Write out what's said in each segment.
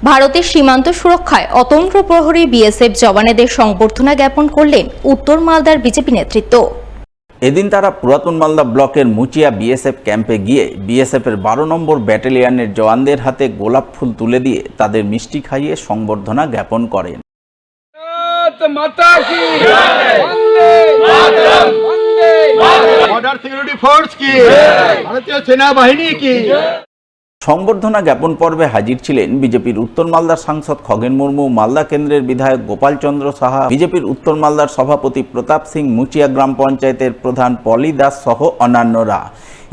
ভারতের সীমান্ত সুরক্ষায় অতন্ত্র প্রহরী বিএসএফ জওয়ানেদের সংবর্ধনা জ্ঞাপন করলেন উত্তর মালদার বিজেপি নেতৃত্ব। এদিন তারা পুরাতন মালদা ব্লকের মুচিয়া বিএসএফ ক্যাম্পে গিয়ে বিএসএফের 12 নম্বর ব্যাটালিয়নের জওয়ানদের হাতে গোলাপ ফুল তুলে দিয়ে তাদের মিষ্টি খাইয়ে সংবর্ধনা জ্ঞাপন করেন। बॉर्डर सिक्योरिटी फोर्स की, भारतीय सेना बाहिनी की। সংবর্ধনা জ্ঞাপন পর্বে হাজির ছিলেন বিজেপির উত্তর মালদার সাংসদ খগেন মুর্মু, মালদা কেন্দ্রের বিধায়ক গোপাল চন্দ্র সাহা, বিজেপির উত্তর মালদার সভাপতি প্রতাপ সিং, মুচিয়া গ্রাম পঞ্চায়েতের প্রধান পলি দাস সহ অন্যান্যরা।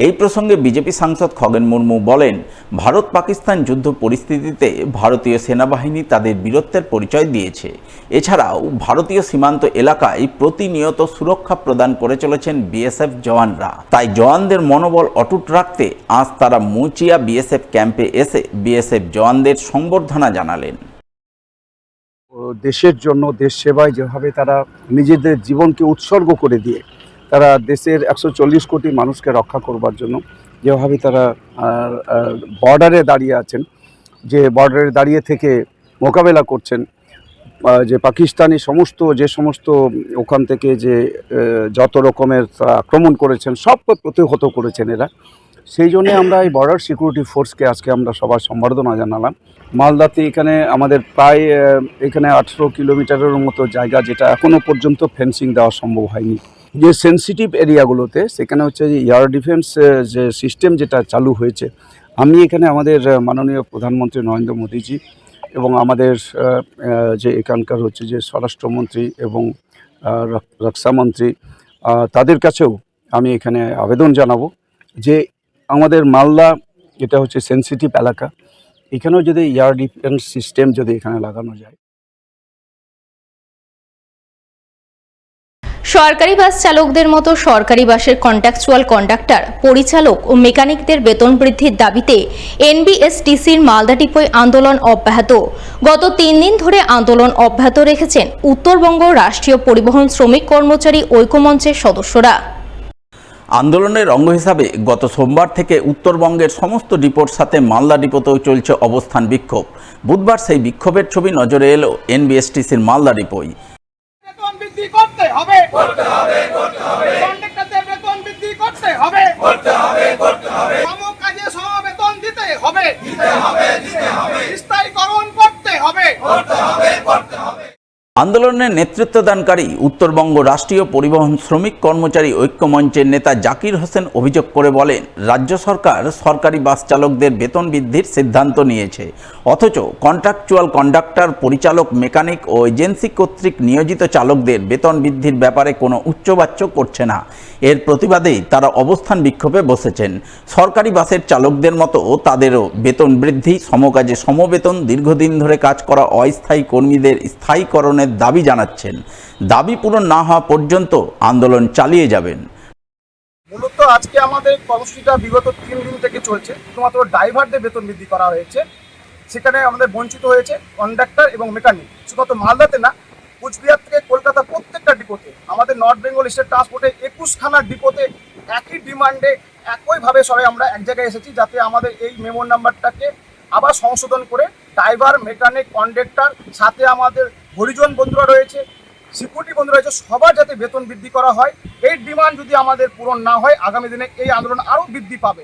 এই প্রসঙ্গে বিজেপি সাংসদ খগেন মুর্মু বলেন, ভারত পাকিস্তান যুদ্ধ পরিস্থিতিতে ভারতীয় সেনাবাহিনী তাদের বীরত্বের পরিচয় দিয়েছে। এছাড়াও ভারতীয় সীমান্ত এলাকায় প্রতিনিয়ত সুরক্ষা প্রদান করে চলেছেন বিএসএফ জওয়ানরা। তাই জওয়ানদের মনোবল অটুট রাখতে আজ তারা মুচিয়া বিএসএফ ক্যাম্পে এসে বিএসএফ জওয়ানদের সংবর্ধনা জানালেন। দেশের জন্য, দেশ সেবায় যেভাবে তারা নিজেদের জীবনকে উৎসর্গ করে দিয়ে তারা দেশের 140 কোটি মানুষকে রক্ষা করবার জন্য যেভাবে তারা বর্ডারে দাঁড়িয়ে আছেন, যে বর্ডারে দাঁড়িয়ে থেকে মোকাবেলা করছেন, যে পাকিস্তানি যে সমস্ত ওখান থেকে যে যত রকমের আক্রমণ করেছেন সব প্রতিহত করেছেন এরা। সেই জন্য আমরা এই বর্ডার সিকিউরিটি ফোর্সকে আজকে আমরা সবার সম্বর্ধনা জানালাম। মালদাতে এখানে আমাদের প্রায় এখানে 18 কিলোমিটারের মতো জায়গা, যেটা এখনও পর্যন্ত ফেন্সিং দেওয়া সম্ভব হয়নি। যে সেন্সিটিভ এরিয়াগুলোতে সেখানে হচ্ছে যে এয়ার ডিফেন্স যে সিস্টেম যেটা চালু হয়েছে, আমি এখানে আমাদের মাননীয় প্রধানমন্ত্রী নরেন্দ্র মোদীজি এবং আমাদের যে এখানকার হচ্ছে যে স্বরাষ্ট্রমন্ত্রী এবং রক্ষামন্ত্রী, তাদের কাছেও আমি এখানে আবেদন জানাবো যে আমাদের মালদা এটা হচ্ছে সেন্সিটিভ এলাকা, এখানেও যদি এয়ার ডিফেন্স সিস্টেম যদি এখানে লাগানো যায়। সরকারি বাস চালকদের মতো সরকারি বাসের কন্ট্রাকচুয়াল কন্ডাক্টর, পরিচালক ও মেকানিকদের বেতন বৃদ্ধির দাবিতে এনবিএসটিসির মালদা ডিপোয় আন্দোলন অব্যাহত। গত 3 দিন ধরে আন্দোলন অব্যাহত রেখেছেন উত্তরবঙ্গ রাষ্ট্রীয় পরিবহন শ্রমিক কর্মচারী ঐক্যমঞ্চের সদস্যরা। আন্দোলনের অঙ্গ হিসাবে গত সোমবার থেকে উত্তরবঙ্গের সমস্ত ডিপোর সাথে মালদা ডিপোতেও চলছে অবস্থান বিক্ষোভ। বুধবার সেই বিক্ষোভের ছবি নজরে এলো এনবিএসটিসির মালদা ডিপোয়। আন্দোলনের নেতৃত্বদানকারী উত্তরবঙ্গ রাষ্ট্রীয় পরিবহন শ্রমিক কর্মচারী ঐক্যমঞ্চের নেতা জাকির হোসেন অভিযোগ করে বলেন, রাজ্য সরকার সরকারি বাস চালকদের বেতন বৃদ্ধির সিদ্ধান্ত নিয়েছে, অথচ কন্ট্রাকচুয়াল কন্ডাক্টর, পরিচালক, মেকানিক ও এজেন্সি কর্তৃক নিয়োজিত চালকদের বেতন বৃদ্ধির ব্যাপারে কোনো উচ্চবাচ্য করছে না। এর প্রতিবাদেই তারা অবস্থান বিক্ষোভে বসেছেন। সরকারি বাসের চালকদের মতো তাদেরও বেতন বৃদ্ধি, সমকাজে সমবেতন, দীর্ঘদিন ধরে কাজ করা অস্থায়ী কর্মীদের স্থায়ীকরণের দাবি জানাচ্ছেন। দাবি পূরণ না হওয়া পর্যন্ত আন্দোলন চালিয়ে যাবেন। মূলত আজকে আমাদের কর্মসূচিটা বিগত 3 দিন থেকে চলছে। শুধুমাত্র ড্রাইভারদের বেতন বৃদ্ধি করা হয়েছে, সেখানে আমাদের বঞ্চিত হয়েছে কন্ডাক্টর এবং মেকানিক। শুধুমাত্র মালদাতে না, কুচবিহার থেকে কলকাতা প্রত্যেকটা ডিপোতে, আমাদের নর্থ বেঙ্গল স্টেট ট্রান্সপোর্টে 21খানা ডিপোতে একই ডিমান্ডে একইভাবে সবাই আমরা এক জায়গায় এসেছি, যাতে আমাদের এই মেমো নাম্বারটাকে আবার সংশোধন করে ড্রাইভার, মেকানিক, কন্ডাক্টর, সাথে আমাদের হরিজন বন্ধুরা রয়েছে, সিকিউরিটি বন্ধুরা রয়েছে, সবার যাতে বেতন বৃদ্ধি করা হয়। এই ডিমান্ড যদি আমাদের পূরণ না হয়, আগামী দিনে এই আন্দোলন আরও বৃদ্ধি পাবে।